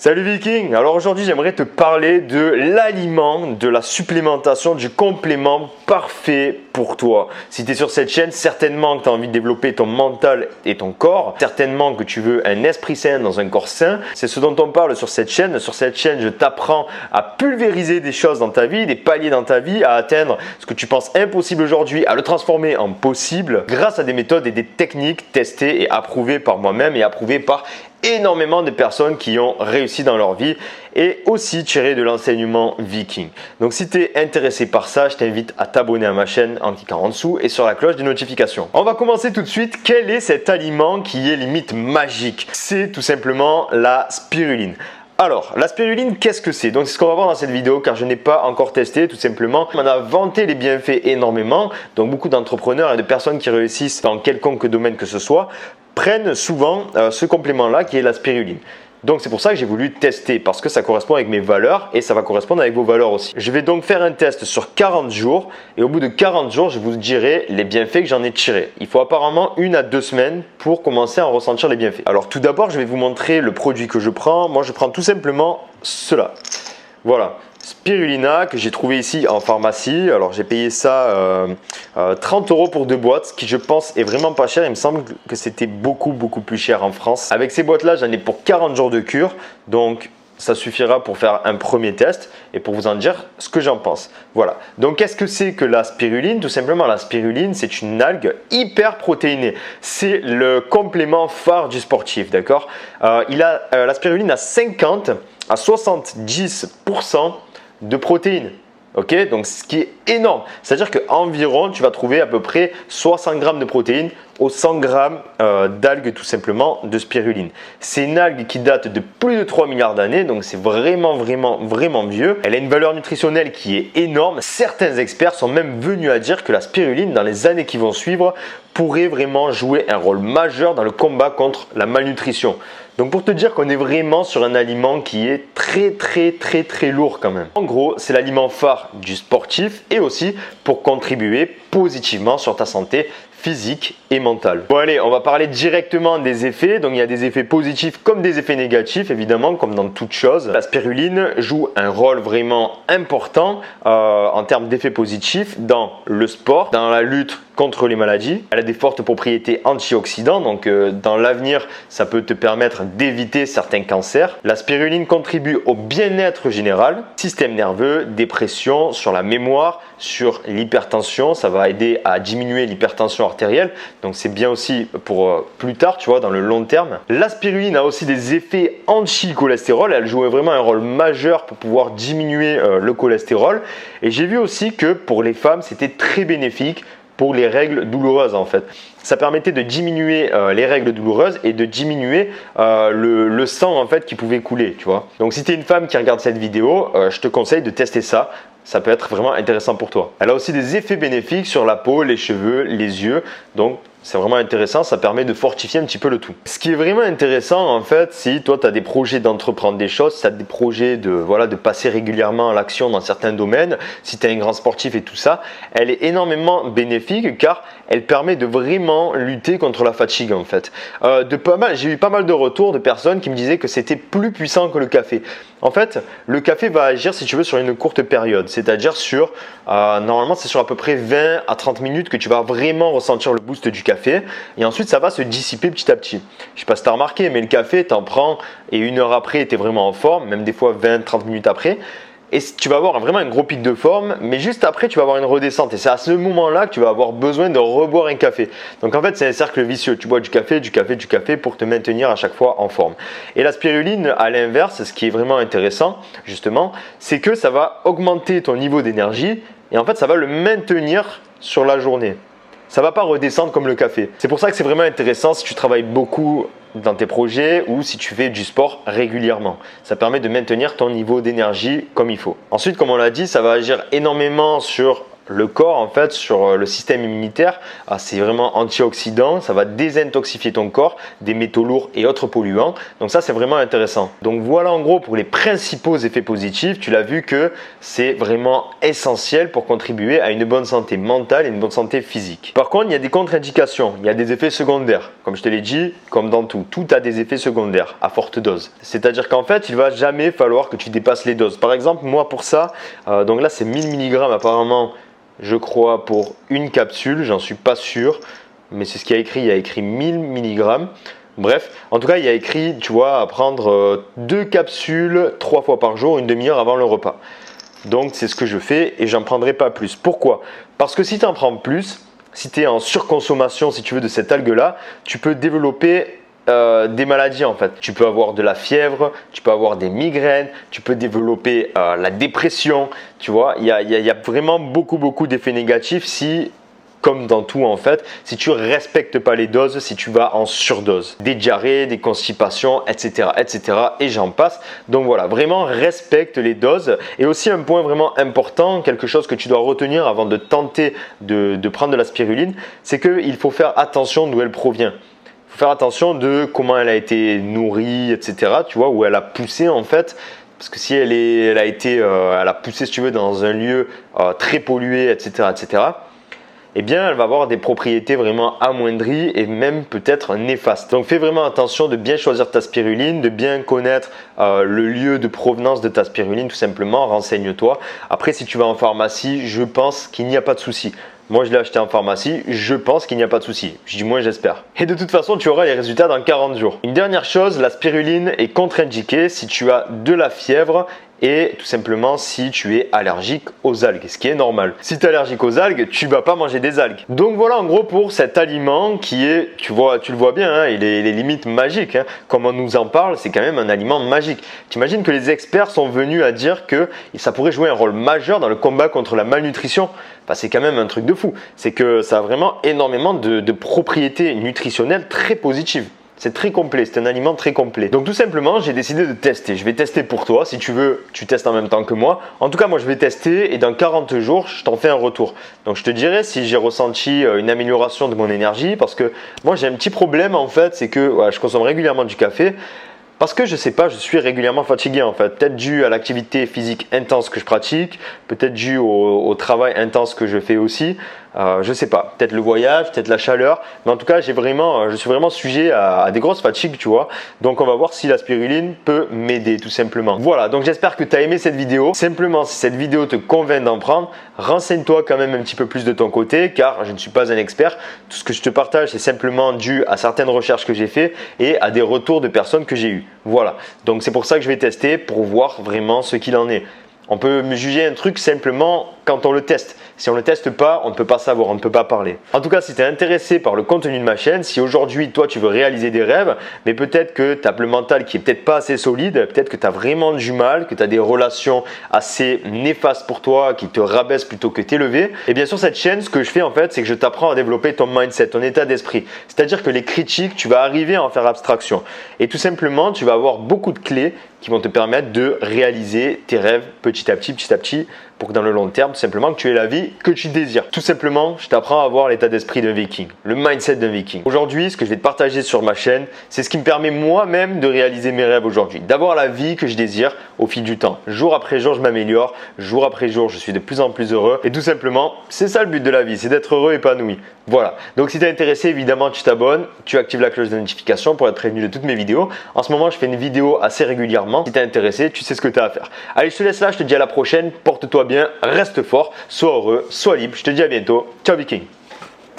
Salut Viking. Alors aujourd'hui j'aimerais te parler de l'aliment, de la supplémentation, du complément parfait pour toi. Si tu es sur cette chaîne, certainement que tu as envie de développer ton mental et ton corps. Certainement que tu veux un esprit sain dans un corps sain. C'est ce dont on parle sur cette chaîne. Sur cette chaîne, je t'apprends à pulvériser des choses dans ta vie, des paliers dans ta vie, à atteindre ce que tu penses impossible aujourd'hui, à le transformer en possible grâce à des méthodes et des techniques testées et approuvées par moi-même et approuvées par énormément de personnes qui ont réussi dans leur vie et aussi tiré de l'enseignement Viking. Donc si tu es intéressé par ça, je t'invite à t'abonner à ma chaîne en cliquant en dessous et sur la cloche des notifications. On va commencer tout de suite. Quel est cet aliment qui est limite magique? C'est tout simplement la spiruline. Alors, la spiruline, qu'est-ce que c'est? Donc, c'est ce qu'on va voir dans cette vidéo car je n'ai pas encore testé, tout simplement. On a vanté les bienfaits énormément. Donc, beaucoup d'entrepreneurs et de personnes qui réussissent dans quelconque domaine que ce soit prennent souvent ce complément-là qui est la spiruline. Donc c'est pour ça que j'ai voulu tester parce que ça correspond avec mes valeurs et ça va correspondre avec vos valeurs aussi. Je vais donc faire un test sur 40 jours et au bout de 40 jours, je vous dirai les bienfaits que j'en ai tirés. Il faut apparemment 1 à 2 semaines pour commencer à en ressentir les bienfaits. Alors tout d'abord, je vais vous montrer le produit que je prends. Moi, je prends tout simplement cela. Voilà. Spirulina que j'ai trouvé ici en pharmacie. Alors j'ai payé ça 30 € pour 2 boîtes, ce qui je pense est vraiment pas cher. Il me semble que c'était beaucoup plus cher en France. Avec ces boîtes là, j'en ai pour 40 jours de cure, donc ça suffira pour faire un premier test et pour vous en dire ce que j'en pense. Voilà. Donc qu'est-ce que c'est que la spiruline? Tout simplement, la spiruline, c'est une algue hyper protéinée. C'est le complément phare du sportif, d'accord? La spiruline a 50 à 70% de protéines. Ok, donc ce qui est énorme. C'est-à-dire qu'environ, tu vas trouver à peu près 60 grammes de protéines aux 100 grammes d'algues tout simplement de spiruline. C'est une algue qui date de plus de 3 milliards d'années, donc c'est vraiment vieux. Elle a une valeur nutritionnelle qui est énorme. Certains experts sont même venus à dire que la spiruline, dans les années qui vont suivre, pourrait vraiment jouer un rôle majeur dans le combat contre la malnutrition. Donc pour te dire qu'on est vraiment sur un aliment qui est très lourd quand même. En gros, c'est l'aliment phare du sportif et aussi pour contribuer positivement sur ta santé physique et mentale. Bon allez, on va parler directement des effets. Donc il y a des effets positifs comme des effets négatifs, évidemment, comme dans toute chose. La spiruline joue un rôle vraiment important en termes d'effets positifs dans le sport, dans la lutte contre les maladies. Elle a des fortes propriétés antioxydantes, donc dans l'avenir, ça peut te permettre d'éviter certains cancers. La spiruline contribue au bien-être général, système nerveux, dépression, sur la mémoire, sur l'hypertension. Ça va aider à diminuer l'hypertension artérielle, donc c'est bien aussi pour plus tard, tu vois, dans le long terme. La spiruline a aussi des effets anti-cholestérol. Elle joue vraiment un rôle majeur pour pouvoir diminuer le cholestérol. Et j'ai vu aussi que pour les femmes, c'était très bénéfique pour les règles douloureuses en fait. Ça permettait de diminuer les règles douloureuses et de diminuer le sang en fait qui pouvait couler, tu vois. Donc si tu es une femme qui regarde cette vidéo, je te conseille de tester ça. Ça peut être vraiment intéressant pour toi. Elle a aussi des effets bénéfiques sur la peau, les cheveux, les yeux. Donc c'est vraiment intéressant, ça permet de fortifier un petit peu le tout. Ce qui est vraiment intéressant en fait, si toi tu as des projets d'entreprendre des choses, si tu as des projets de passer régulièrement à l'action dans certains domaines, si tu es un grand sportif et tout ça, elle est énormément bénéfique car elle permet de vraiment lutter contre la fatigue en fait. J'ai eu pas mal de retours de personnes qui me disaient que c'était plus puissant que le café. En fait, le café va agir si tu veux sur une courte période, c'est-à-dire normalement c'est sur à peu près 20 à 30 minutes que tu vas vraiment ressentir le boost du café et ensuite ça va se dissiper petit à petit. Je sais pas si tu as remarqué, mais le café, tu en prends et 1 heure après, tu es vraiment en forme, même des fois 20-30 minutes après. Et tu vas avoir vraiment un gros pic de forme, mais juste après, tu vas avoir une redescente. Et c'est à ce moment-là que tu vas avoir besoin de reboire un café. Donc en fait, c'est un cercle vicieux. Tu bois du café pour te maintenir à chaque fois en forme. Et la spiruline, à l'inverse, ce qui est vraiment intéressant, justement, c'est que ça va augmenter ton niveau d'énergie et en fait, ça va le maintenir sur la journée. Ça ne va pas redescendre comme le café. C'est pour ça que c'est vraiment intéressant si tu travailles beaucoup dans tes projets ou si tu fais du sport régulièrement. Ça permet de maintenir ton niveau d'énergie comme il faut. Ensuite, comme on l'a dit, ça va agir énormément sur le corps, en fait, sur le système immunitaire. C'est vraiment antioxydant, ça va désintoxifier ton corps des métaux lourds et autres polluants. Donc ça, c'est vraiment intéressant. Donc voilà en gros pour les principaux effets positifs. Tu l'as vu que c'est vraiment essentiel pour contribuer à une bonne santé mentale et une bonne santé physique. Par contre, il y a des contre-indications, il y a des effets secondaires. Comme je te l'ai dit, comme dans tout a des effets secondaires à forte dose. C'est-à-dire qu'en fait, il va jamais falloir que tu dépasses les doses. Par exemple, moi pour ça, donc là c'est 1000 mg apparemment, je crois, pour une capsule, j'en suis pas sûr, mais c'est ce qu'il y a écrit, il y a écrit 1000 mg. Bref, en tout cas, il y a écrit, tu vois, à prendre 2 capsules 3 fois par jour, une demi-heure avant le repas. Donc c'est ce que je fais et j'en prendrai pas plus. Pourquoi? Parce que si tu en prends plus, si tu es en surconsommation, si tu veux, de cette algue-là, tu peux développer des maladies en fait. Tu peux avoir de la fièvre, tu peux avoir des migraines, tu peux développer la dépression, tu vois. Il y a vraiment beaucoup d'effets négatifs si, comme dans tout en fait, si tu respectes pas les doses, si tu vas en surdose. Des diarrhées, des constipations, etc. et j'en passe. Donc voilà, vraiment respecte les doses. Et aussi un point vraiment important, quelque chose que tu dois retenir avant de tenter de prendre de la spiruline, c'est qu'il faut faire attention d'où elle provient. Il faut faire attention de comment elle a été nourrie, etc. Tu vois, où elle a poussé en fait. Parce que si elle a poussé, si tu veux, dans un lieu très pollué, etc., eh bien, elle va avoir des propriétés vraiment amoindries et même peut-être néfastes. Donc, fais vraiment attention de bien choisir ta spiruline, de bien connaître le lieu de provenance de ta spiruline, tout simplement. Renseigne-toi. Après, si tu vas en pharmacie, je pense qu'il n'y a pas de souci. Moi, je l'ai acheté en pharmacie, je pense qu'il n'y a pas de souci. Je dis moi, j'espère. Et de toute façon, tu auras les résultats dans 40 jours. Une dernière chose, la spiruline est contre-indiquée si tu as de la fièvre et tout simplement si tu es allergique aux algues, ce qui est normal. Si tu es allergique aux algues, tu vas pas manger des algues. Donc voilà en gros pour cet aliment qui est, tu le vois bien, hein, il est limite magique. Hein. Comme on nous en parle, c'est quand même un aliment magique. T'imagines que les experts sont venus à dire que ça pourrait jouer un rôle majeur dans le combat contre la malnutrition. Enfin, c'est quand même un truc de fou. C'est que ça a vraiment énormément de propriétés nutritionnelles très positives. C'est très complet, c'est un aliment très complet. Donc tout simplement, j'ai décidé de tester. Je vais tester pour toi. Si tu veux, tu testes en même temps que moi. En tout cas, moi, je vais tester et dans 40 jours, je t'en fais un retour. Donc je te dirai si j'ai ressenti une amélioration de mon énergie parce que moi, j'ai un petit problème en fait, c'est que je consomme régulièrement du café. Parce que je sais pas, je suis régulièrement fatigué en fait. Peut-être dû à l'activité physique intense que je pratique, peut-être dû au travail intense que je fais aussi. Je sais pas, peut-être le voyage, peut-être la chaleur, mais en tout cas je suis vraiment sujet à des grosses fatigues, tu vois. Donc on va voir si la spiruline peut m'aider tout simplement. Voilà, donc j'espère que tu as aimé cette vidéo. Simplement, si cette vidéo te convainc d'en prendre, renseigne-toi quand même un petit peu plus de ton côté, car je ne suis pas un expert. Tout ce que je te partage, c'est simplement dû à certaines recherches que j'ai fait et à des retours de personnes que j'ai eues. Voilà, donc c'est pour ça que je vais tester pour voir vraiment ce qu'il en est. On peut juger un truc simplement quand on le teste. Si on ne le teste pas, on ne peut pas savoir, on ne peut pas parler. En tout cas, si tu es intéressé par le contenu de ma chaîne, si aujourd'hui toi tu veux réaliser des rêves, mais peut-être que tu as le mental qui est peut-être pas assez solide, peut-être que tu as vraiment du mal, que tu as des relations assez néfastes pour toi, qui te rabaissent plutôt que t'élever, et bien sur cette chaîne, ce que je fais en fait, c'est que je t'apprends à développer ton mindset, ton état d'esprit. C'est-à-dire que les critiques, tu vas arriver à en faire abstraction. Et tout simplement, tu vas avoir beaucoup de clés qui vont te permettre de réaliser tes rêves petit à petit, pour que dans le long terme, tout simplement, que tu aies la vie que tu désires. Tout simplement, je t'apprends à avoir l'état d'esprit d'un viking, le mindset d'un viking. Aujourd'hui, ce que je vais te partager sur ma chaîne, c'est ce qui me permet moi-même de réaliser mes rêves aujourd'hui, d'avoir la vie que je désire au fil du temps. Jour après jour, je m'améliore, jour après jour, je suis de plus en plus heureux et tout simplement, c'est ça le but de la vie, c'est d'être heureux et épanoui. Voilà, donc si tu es intéressé, évidemment, tu t'abonnes, tu actives la cloche de notification pour être prévenu de toutes mes vidéos. En ce moment, je fais une vidéo assez régulièrement. Si tu es intéressé, tu sais ce que tu as à faire. Allez, je te laisse là, je te dis à la prochaine, porte-toi bien, reste fort, sois heureux, sois libre. Je te dis à bientôt. Ciao Viking.